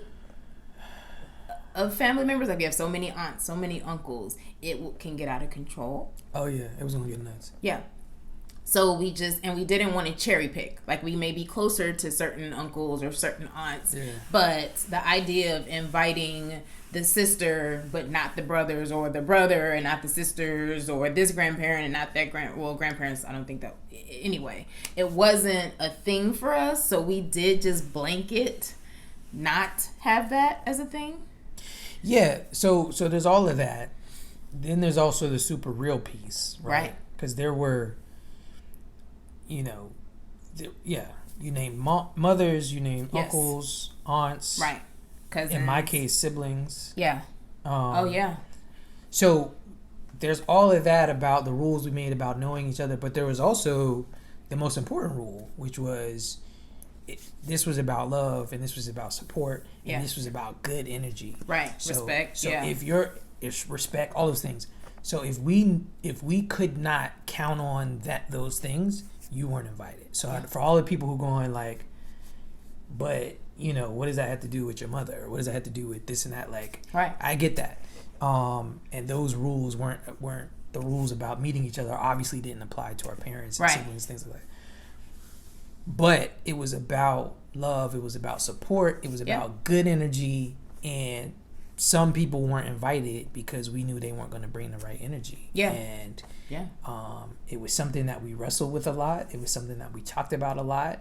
of family members, like we have so many aunts, so many uncles, it can get out of control. Oh yeah, it was gonna get nuts. Yeah. So we didn't want to cherry pick. Like, we may be closer to certain uncles or certain aunts, but the idea of inviting the sister but not the brothers, or the brother and not the sisters, or this grandparent and not that grandparents, I don't think that, anyway, it wasn't a thing for us. So we did just blanket not have that as a thing. Yeah, so there's all of that. Then there's also the super real piece, right? Because there were, you know, you named mothers, you named uncles, aunts, right? Cousins. In my case, siblings. Yeah. Oh yeah. So there's all of that about the rules we made about knowing each other, but there was also the most important rule, which was this was about love, and this was about support, and this was about good energy, right? Respect. So if respect, all those things. So if we could not count on those things, you weren't invited. So for all the people who going like, but you know, what does that have to do with your mother? What does that have to do with this and that? Like, right. I get that. And those rules weren't the rules about meeting each other. Obviously, didn't apply to our parents and siblings, things like that. But it was about love. It was about support. It was about good energy. And some people weren't invited because we knew they weren't going to bring the right energy. Yeah. And it was something that we wrestled with a lot. It was something that we talked about a lot.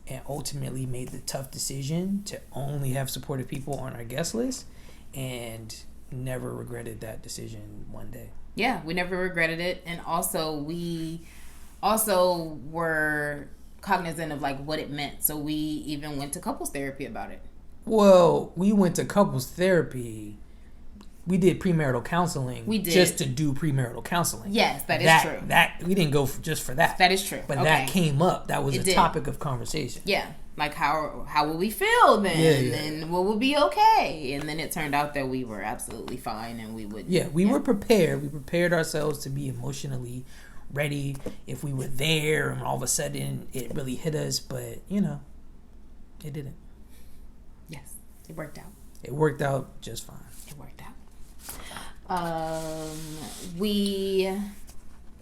And ultimately made the tough decision to only have supportive people on our guest list, and never regretted that decision one day. Yeah, we never regretted it. And also, we also were cognizant of like what it meant. So we even went to couples therapy about it. Well, we went to couples therapy. We did premarital counseling. We did. Just to do premarital counseling. Yes, that is true. That we didn't go just for that. That is true. But that came up. That was a topic of conversation. Yeah. Like how will we feel then? Yeah. And what will be okay? And then it turned out that we were absolutely fine and we would. Yeah, we were prepared. We prepared ourselves to be emotionally ready if we were there, and all of a sudden it really hit us. But you know, it didn't. Yes, it worked out. It worked out just fine. It worked out.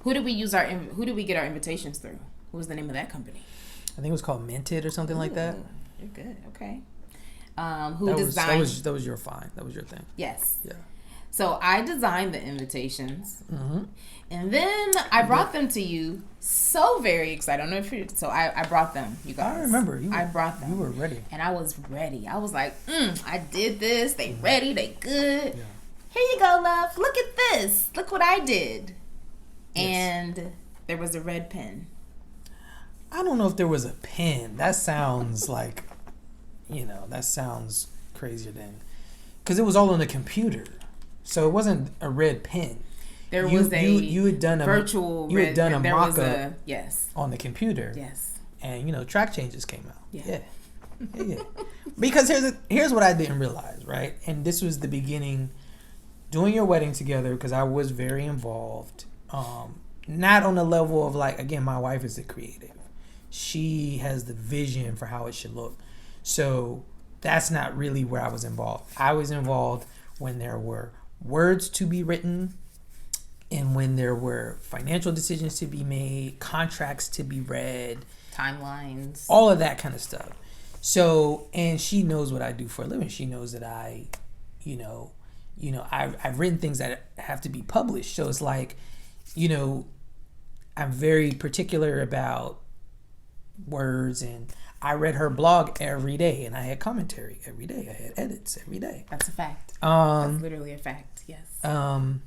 Who did we get our invitations through? What was the name of that company? I think it was called Minted or something like that. You're good. Okay. That was your fine. That was your thing. Yes. Yeah. So I designed the invitations, and then I brought them to you. So very excited. I don't know if you. So I brought them. You guys. I remember. I brought them. You were ready. And I was ready. I was like, I did this. They ready. They good. Yeah. Here you go, love. Look at this. Look what I did. Yes. And there was a red pen. I don't know if there was a pen. That sounds like, that sounds crazier than, because it was all on the computer, so it wasn't a red pen. There you had done a virtual. You had done a mock-up yes on the computer. Yes. And track changes came out. Yeah. Yeah. Because here's what I didn't realize, right? And this was the beginning, doing your wedding together, because I was very involved. Not on the level of like, again, my wife is a creative. She has the vision for how it should look. So that's not really where I was involved. I was involved when there were words to be written, and when there were financial decisions to be made, contracts to be read, timelines, all of that kind of stuff. So, and she knows what I do for a living. She knows that I've written things that have to be published. So it's like, I'm very particular about words, and I read her blog every day, and I had commentary every day. I had edits every day. That's a fact. That's literally a fact. Yes. So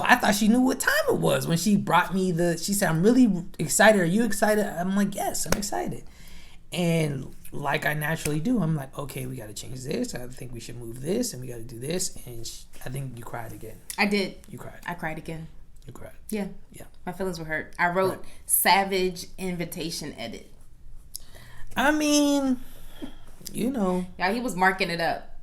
I thought she knew what time it was when she brought me she said, I'm really excited. Are you excited? I'm like, yes, I'm excited. And like I naturally do, I'm like, okay, we got to change this. I think we should move this, and we got to do this. And I think you cried again. I did. You cried. I cried again. You cried. Yeah. Yeah. My feelings were hurt. I wrote savage invitation edit. I mean, Yeah, he was marking it up.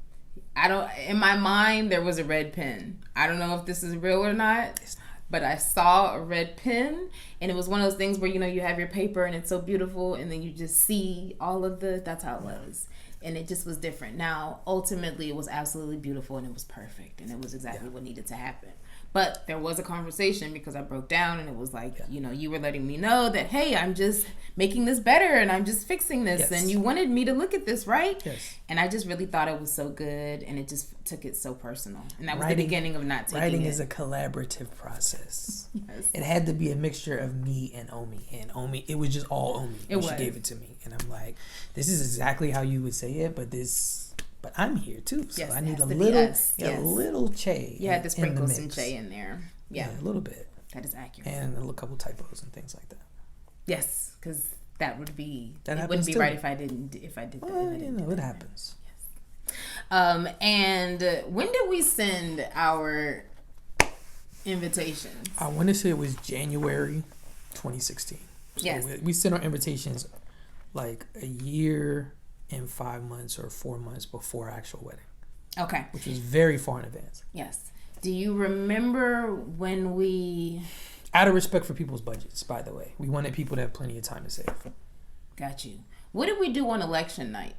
In my mind, there was a red pen. I don't know if this is real or not. It's not. But I saw a red pen, and it was one of those things where, you have your paper and it's so beautiful, and then you just see all of that's how it was. And it just was different. Now, ultimately, it was absolutely beautiful, and it was perfect, and it was exactly what needed to happen. But there was a conversation because I broke down, and it was like, you were letting me know that, hey, I'm just making this better, and I'm just fixing this, and you wanted me to look at this, right? Yes. And I just really thought it was so good, and it just took it so personal. And that was the beginning of not taking writing it. is a collaborative process. Yes. It had to be a mixture of me and Omi. And Omi, it was just all Omi when she gave it to me. And I'm like, this is exactly how you would say it, but I'm here too, so I need a little Che. You had to sprinkle some Che in there. Yeah, a little bit. That is accurate. And a couple typos and things like that. Yes, because it wouldn't be too. right if I did that. It happens. Yes. And when did we send our invitations? I want to say it was January 2016. So yes. We sent our invitations like a year and 5 months or 4 months before our actual wedding. Okay. Which was very far in advance. Yes. Do you remember when we... Out of respect for people's budgets, by the way. We wanted people to have plenty of time to save. Got you. What did we do on election night?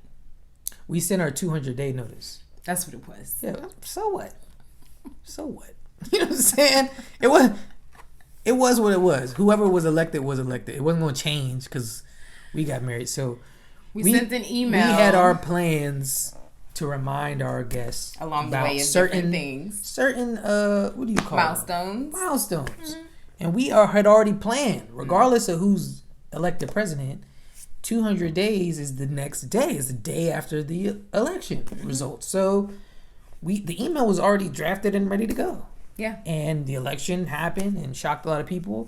We sent our 200-day notice. That's what it was. Yeah. So what? So what? You know what I'm saying? It was what it was. Whoever was elected was elected. It wasn't going to change because we got married. So we sent an email. We had our plans to remind our guests along the about way of certain different things. Certain what do you call milestones? Them? Milestones. And we had already planned, regardless of who's elected president. 200 days is the next day. Is the day after the election results. So the email was already drafted and ready to go. Yeah. And the election happened and shocked a lot of people,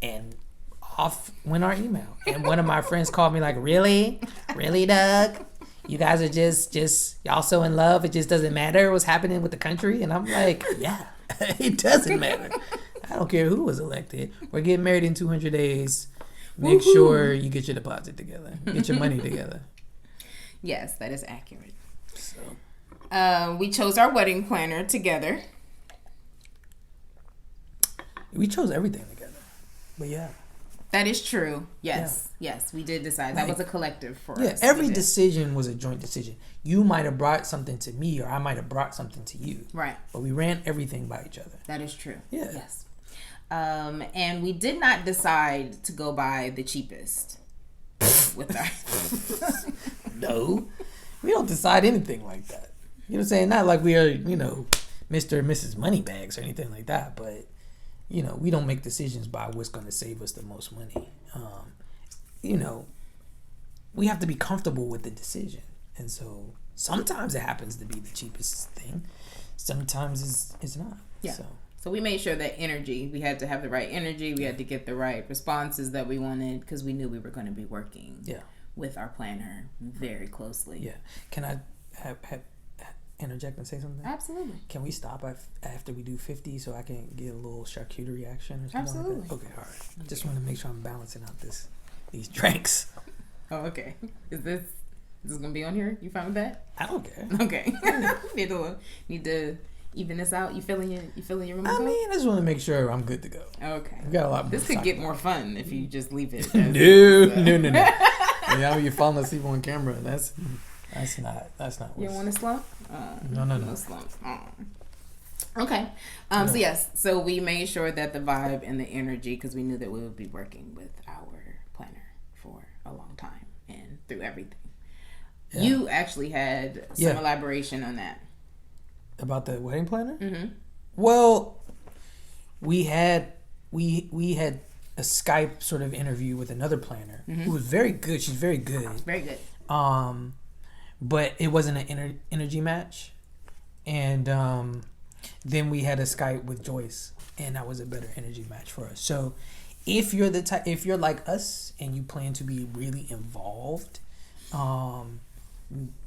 and off went our email. And one of my friends called me like, really, Doug? You guys are just y'all so in love, it just doesn't matter what's happening with the country? And I'm like, yeah, it doesn't matter. I don't care who was elected. We're getting married in 200 days. Make sure you get your deposit together. Get your money together. Yes, that is accurate. So we chose our wedding planner together. We chose everything together. But yeah. That is true. Yes. Yeah. Yes, we did decide. That was a collective for us. Yeah, every decision was a joint decision. You might have brought something to me, or I might have brought something to you. Right. But we ran everything by each other. That is true. Yeah. Yes. And we did not decide to go by the cheapest with our... No. We don't decide anything like that. You know what I'm saying? Not like we are, Mr. and Mrs. Moneybags or anything like that, but we don't make decisions by what's going to save us the most money. We have to be comfortable with the decision. And so sometimes it happens to be the cheapest thing. Sometimes it's not. Yeah. So we made sure that we had to have the right energy. We had to get the right responses that we wanted because we knew we were going to be working with our planner very closely. Yeah. Can I interject and say something? Absolutely. Can we stop after we do 50 so I can get a little charcuterie action or something? Absolutely. Like that? Okay, all right. I just want to make sure I'm balancing out these drinks. Oh, okay. Is this gonna be on here? You fine with that? I don't care. Okay. need to even this out. You feeling your room? I mean, I just want to make sure I'm good to go. Okay. We got a lot more. This could get more fun if you just leave it. No. Yeah, you're falling asleep on camera. That's not. You don't want to slump? No slump. Oh. Okay. So yes. So we made sure that the vibe and the energy, because we knew that we would be working with our planner for a long time and through everything. Yeah. You actually had some elaboration on that. About the wedding planner? Mm-hmm. Well, we had a Skype sort of interview with another planner who was very good. She's very good. Very good. But it wasn't an energy match. And then we had a Skype with Joyce, and that was a better energy match for us. So if you're like us and you plan to be really involved,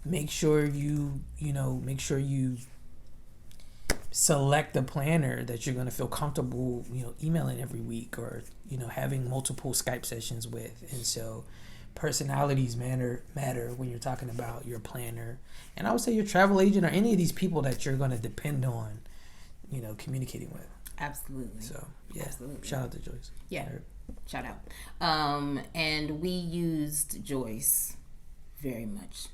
make sure you select a planner that you're going to feel comfortable, emailing every week or, having multiple Skype sessions with. And so personalities matter when you're talking about your planner. And I would say your travel agent or any of these people that you're going to depend on, communicating with. Absolutely. So, yeah. Absolutely. Shout out to Joyce. Yeah. Shout out. And we used Joyce very much.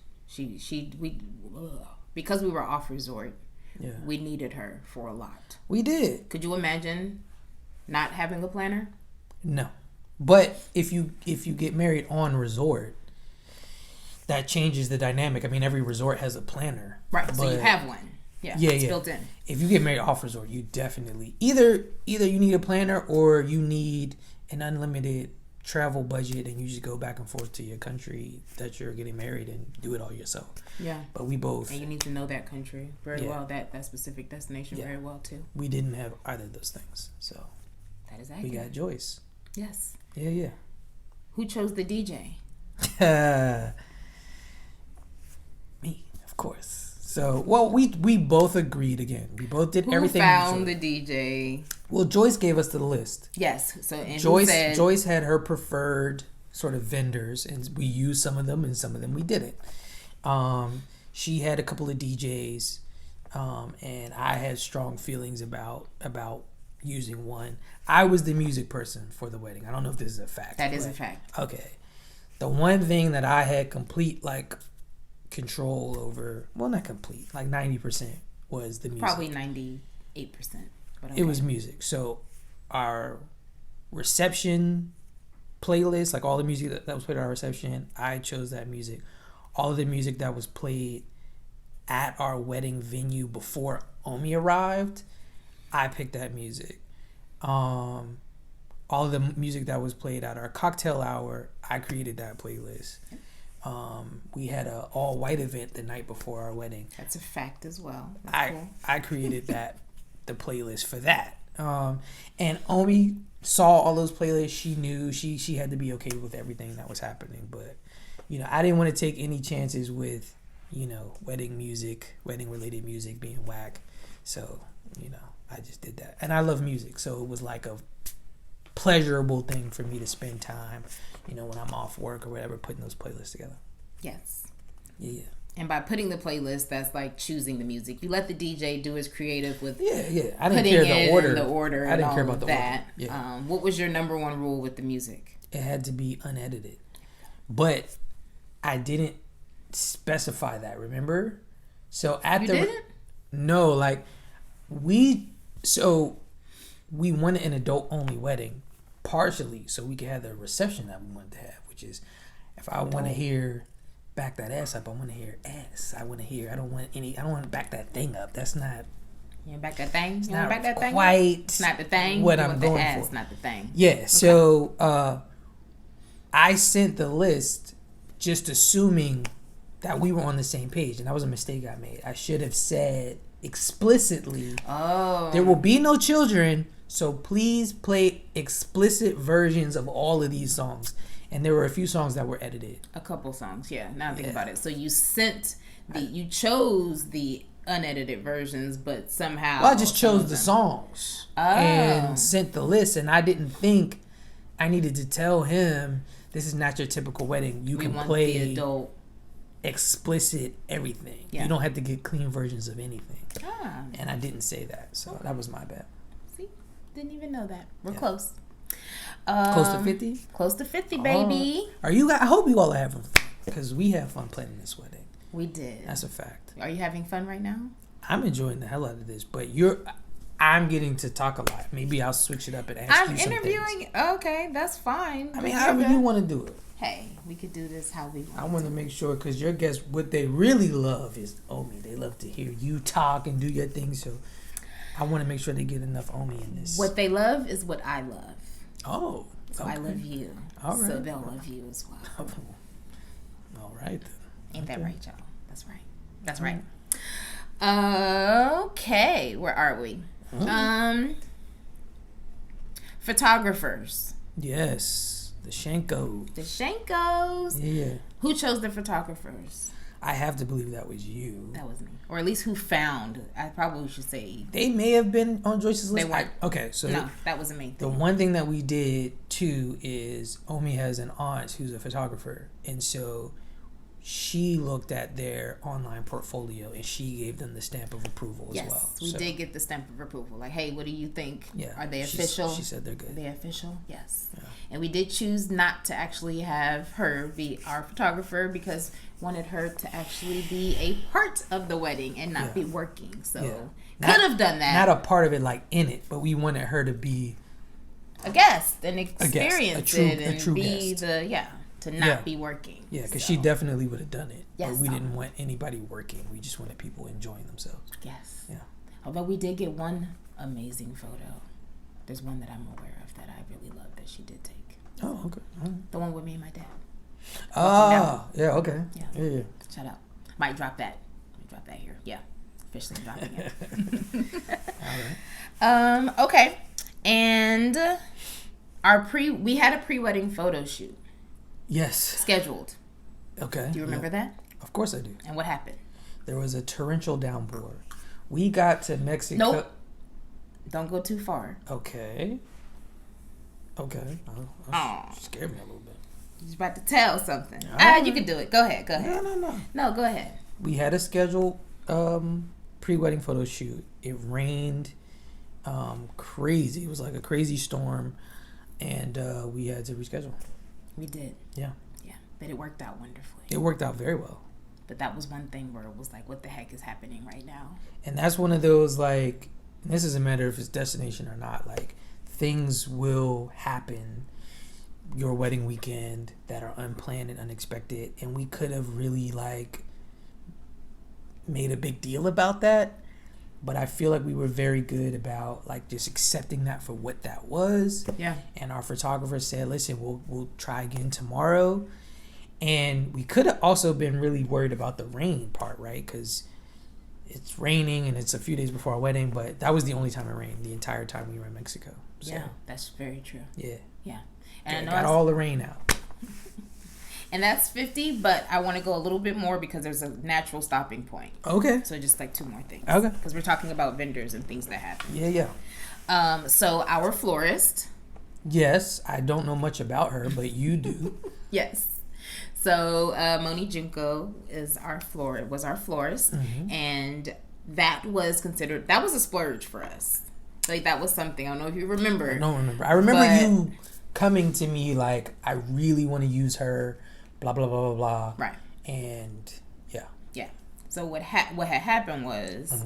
Because we were off resort, we needed her for a lot. We did. Could you imagine not having a planner? No. But if you get married on resort, that changes the dynamic. I mean, every resort has a planner. Right. So you have one. Yeah. It's built in. If you get married off resort, you definitely either you need a planner or you need an unlimited travel budget and you just go back and forth to your country that you're getting married and do it all yourself. Yeah. But we both. And you need to know that country very well, that specific destination very well too. We didn't have either of those things. So that is accurate. We got Joyce. Yes. Yeah. Who chose the DJ? Me, of course. So, we both agreed again. We both did everything. Who found the DJ? Well, Joyce gave us the list. Yes. So and Joyce had her preferred sort of vendors, and we used some of them, and some of them we didn't. She had a couple of DJs, and I had strong feelings about using one. I was the music person for the wedding. I don't know if this is a fact. That is a fact. Okay. The one thing that I had complete like control over, well, not complete, like 90% was the music. Probably 98%. But okay. It was music. So our reception playlist, like all the music that was played at our reception, I chose that music. All of the music that was played at our wedding venue before Omi arrived, I picked that music. All of the music that was played at our cocktail hour, I created that playlist. We had a all white event the night before our wedding. That's a fact as well. That's cool. I created the playlist for that. And Omi saw all those playlists. She knew she had to be okay with everything that was happening. But, I didn't want to take any chances with, wedding related music being whack. So, I just did that. And I love music. So it was like a pleasurable thing for me to spend time, when I'm off work or whatever, putting those playlists together. Yes. Yeah. And by putting the playlist, that's like choosing the music. You let the DJ do his creative with I didn't care the order. I didn't care about that. Yeah. What was your number one rule with the music? It had to be unedited. But I didn't specify that, remember? So at didn't? No, like we wanted an adult only wedding, partially so we could have the reception that we wanted to have, which is if I want to hear back that ass up, I want to hear ass. I want to hear. I don't want to back that thing up. That's not. You want back that thing? You want back that thing? Quite. It's not the thing. What you I'm want going the ass, for. Not the thing. Yeah. Okay. So I sent the list just assuming that we were on the same page, and that was a mistake I made. I should have said explicitly, there will be no children, so please play explicit versions of all of these songs. And there were a few songs that were edited. A couple songs, yeah. Now I think about it. So you you chose the unedited versions, but somehow... Well, I just chose the songs and sent the list, and I didn't think I needed to tell him, this is not your typical wedding. You can play the adult explicit everything. Yeah. You don't have to get clean versions of anything. And I didn't say that, so that was my bad. See? Didn't even know that. We're close. Close to 50? Close to 50, baby. I hope you all are having fun, because we had fun planning this wedding. We did. That's a fact. Are you having fun right now? I'm enjoying the hell out of this, but I'm getting to talk a lot. Maybe I'll switch it up and ask you some interviewing. Things. Okay, that's fine. I mean, however you want to do it. Hey, we could do this how we want. I want to make sure, because your guests, what they really love is Omi. They love to hear you talk and do your thing, so I want to make sure they get enough Omi in this. What they love is what I love. Oh. So okay. I love you. All right. So they'll love you as well. All right. Ain't that right, y'all? That's right. That's right. Okay. Where are we? Photographers. Yes. The Shankos. The Shankos. Yeah. Who chose the photographers? I have to believe that was you. That was me. Or at least who found. I probably should say. They may have been on Joyce's list. They weren't. Okay, so. No, that wasn't me. The one thing that we did, too, is Omi has an aunt who's a photographer. And so she looked at their online portfolio and she gave them the stamp of approval as well. Yes, we did get the stamp of approval. Like, hey, what do you think? Yeah. Are they official? She said they're good. Are they official? Yes. Yeah. And we did choose not to actually have her be our photographer because wanted her to actually be a part of the wedding and not be working. So could have done that. Not a part of it like in it, but we wanted her to be a guest and experience it and a true be guest. To not be working. Yeah, because she definitely would have done it. Yes, but we didn't want anybody working. We just wanted people enjoying themselves. Yes. Yeah. Although we did get one amazing photo. There's one that I'm aware of that I really love that she did take. Oh, okay. The one with me and my dad. Oh, yeah, okay. Yeah. Shout out. Might drop that. Let me drop that here. Yeah. Officially dropping it. All right. Okay. And we had a pre-wedding photo shoot. Yes. Scheduled. Okay. Do you remember that? Of course I do. And what happened? There was a torrential downpour. We got to Mexico. Nope. Don't go too far. Okay. You scared me a little bit. He's about to tell something. You can do it. Go ahead. No, go ahead. We had a scheduled pre-wedding photo shoot. It rained crazy. It was like a crazy storm. And we had to reschedule. We did. Yeah. But it worked out wonderfully. It worked out very well. But that was one thing where it was like, what the heck is happening right now? And that's one of those, like, this doesn't matter if it's destination or not. Like, things will happen your wedding weekend that are unplanned and unexpected. And we could have really, like, made a big deal about that. But I feel like we were very good about, like, just accepting that for what that was. Yeah. And our photographer said, listen, we'll try again tomorrow. And we could have also been really worried about the rain part, right? Because it's raining and it's a few days before our wedding. But that was the only time it rained the entire time we were in Mexico. So, yeah, that's very true. Yeah. Yeah. And I got all the rain out. And that's 50, but I want to go a little bit more because there's a natural stopping point. Okay. So just like 2 more things. Okay. Because we're talking about vendors and things that happen. Yeah. So our florist. Yes, I don't know much about her, but you do. Yes. So Moni Junko was our florist, and that was a splurge for us. Like that was something. I don't know if you remember. I don't remember. I remember you coming to me like, I really want to use her, blah blah blah blah blah. Right. And yeah. Yeah. So what had happened was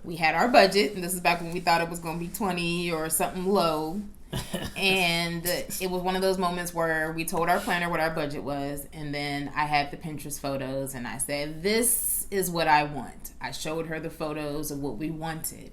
we had our budget, and this is back when we thought it was going to be 20 or something low. And it was one of those moments where we told our planner what our budget was, and then I had the Pinterest photos, and I said, this is what I want. I showed her the photos of what we wanted,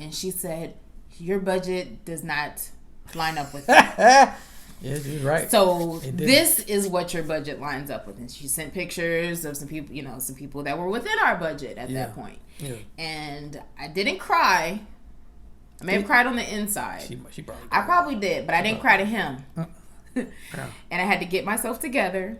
and she said, your budget does not line up with that. Yeah, she's right. So this is what your budget lines up with. And she sent pictures of some people that were within our budget at that point. Yeah. And I didn't cry. I may have cried on the inside. She probably I probably did, but I didn't cry to him. And I had to get myself together.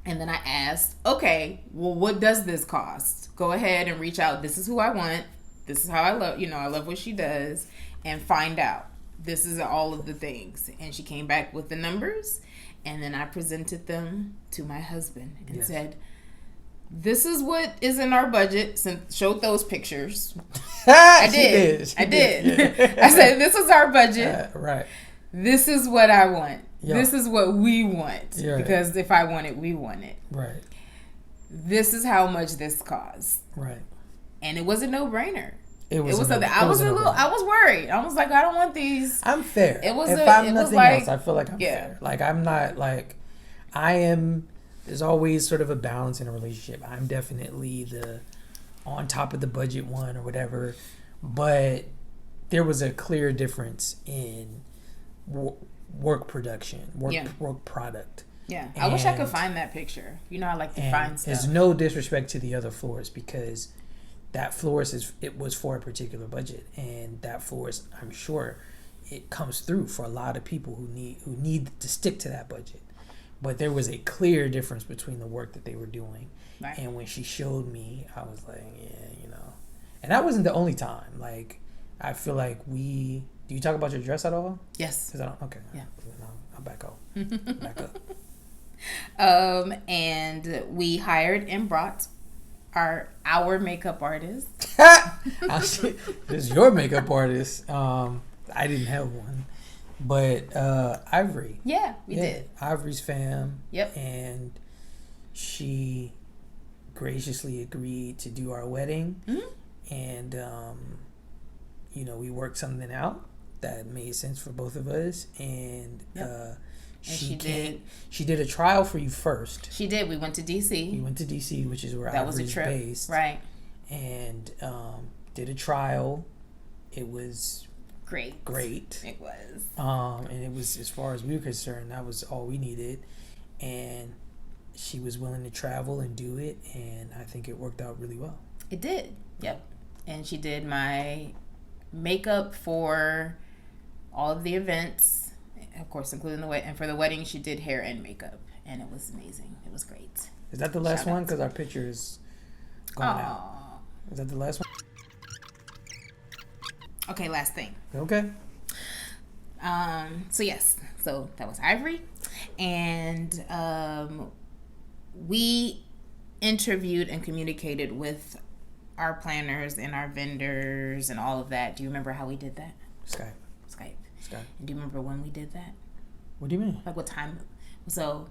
And then I asked, okay, well, what does this cost? Go ahead and reach out. This is who I want. This is how I love, I love what she does. And find out. This is all of the things. And she came back with the numbers. And then I presented them to my husband and said, this is what is in our budget. Showed those pictures. I did. Yeah. I said, this is our budget. Right. This is what I want. Yeah. This is what we want. Right. Because if I want it, we want it. Right. This is how much this costs. Right. And it was a no-brainer. It was something. I was worried. I was like, I don't want these. I'm fair. It was. If I'm nothing else, I feel like I'm fair. Like I'm not like I am. There's always sort of a balance in a relationship. I'm definitely the on top of the budget one or whatever, but there was a clear difference in work production, work product. Yeah, I wish I could find that picture. I like to find stuff. There's no disrespect to the other florists because that florist was for a particular budget, and that florist, I'm sure, it comes through for a lot of people who need to stick to that budget. But there was a clear difference between the work that they were doing, right. And when she showed me, I was like, and that wasn't the only time. Like, I feel like do you talk about your dress at all? Yes. 'Cause I don't. Okay. Yeah. No, I'll back up. Back up. And we hired and brought our makeup artist. This is your makeup artist. I didn't have one, but Ivory. Yeah, we did. Ivory's fam. Yep. And she graciously agreed to do our wedding, and we worked something out that made sense for both of us, and. She did a trial for you first. She did. We went to DC. You went to DC, which is where Ivory's based. Right. And did a trial. It was great. It was. And it was, as far as we were concerned, that was all we needed. And she was willing to travel and do it, and I think it worked out really well. It did. Yep. And she did my makeup for all of the events. Of course, including the wedding. And for the wedding, she did hair and makeup. And it was amazing. It was great. Is that the last one? Because our picture is going out. Is that the last one? Okay, last thing. Okay. So, yes. So, that was Ivory. And we interviewed and communicated with our planners and our vendors and all of that. Do you remember how we did that? Skype. And do you remember when we did that? What do you mean? Like what time So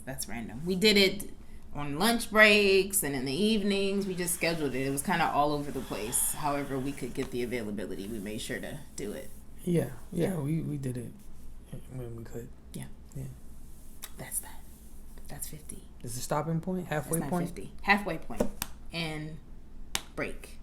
that's random. We did it on lunch breaks and in the evenings. We just scheduled it. It was kind of all over the place. However we could get the availability, we made sure to do it. Yeah. We did it when we could. Yeah. That's that. That's 50. Is the stopping point? Halfway point? 50. Halfway point. And break.